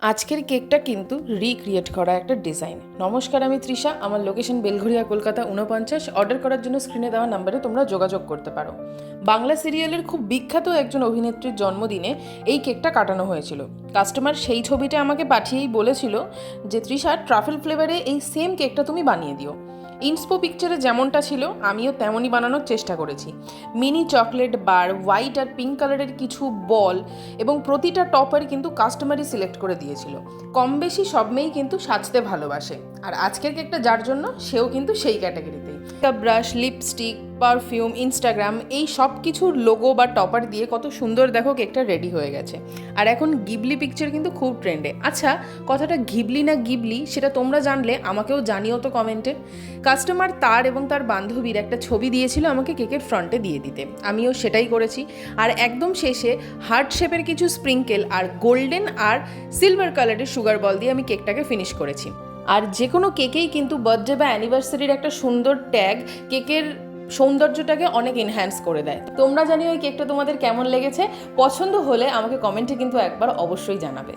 আজকের কেকটা কিন্তু রিক্রিয়েট করা একটা ডিজাইন। নমস্কার, আমি তৃষা। আমার লোকেশন বেলঘরিয়া, কলকাতা 49। অর্ডার করার জন্য স্ক্রিনে দেওয়া নাম্বারে তোমরা যোগাযোগ করতে পারো। বাংলা সিরিয়ালের খুব বিখ্যাত একজন অভিনেত্রীর জন্মদিনে এই কেকটা কাটানো হয়েছিল। কাস্টমার সেই ছবিটা আমাকে পাঠিয়েই বলেছিল যে তৃষা, ট্রাফেল ফ্লেভারে এই সেম কেকটা তুমি বানিয়ে দিও। ইন্সপো পিকচারে যেমনটা ছিল আমিও তেমনই বানানোর চেষ্টা করেছি। মিনি চকলেট বার, হোয়াইট আর পিঙ্ক কালারের কিছু বল এবং প্রতিটা টপার কিন্তু কাস্টমারই সিলেক্ট করে দিয়েছিল। কম বেশি সব মেয়েই কিন্তু সাজতে ভালোবাসে, আর আজকের কেকটা যার জন্য সেও কিন্তু সেই ক্যাটাগরিতেই। ব্রাশ, লিপস্টিক, পারফিউম, ইনস্টাগ্রাম এই সব কিছুর লোগো বা টপার দিয়ে কত সুন্দর দেখো কেকটা রেডি হয়ে গেছে। আর এখন গিবলি পিকচার কিন্তু খুব ট্রেন্ডে। আচ্ছা, কথাটা ঘিবলি না গিবলি সেটা তোমরা জানলে আমাকেও জানিও তো কমেন্টে। কাস্টমার তার এবং তার বান্ধবীর একটা ছবি দিয়েছিল আমাকে কেকের ফ্রন্টে দিয়ে দিতে, আমিও সেটাই করেছি। আর একদম শেষে হার্ট শেপের কিছু স্প্রিঙ্কেল আর গোল্ডেন আর সিলভার কালারের সুগার বল দিয়ে আমি কেকটাকে ফিনিশ করেছি। আর যে কোনো কেকেই কিন্তু বার্থডে বা অ্যানিভার্সারির একটা সুন্দর ট্যাগ কেকের সৌন্দর্যটাকে অনেক এনহ্যান্স করে দেয়। তোমরা জানিও এই কেকটা তোমাদের কেমন লেগেছে। পছন্দ হলে আমাকে কমেন্টে কিন্তু একবার অবশ্যই জানাবে।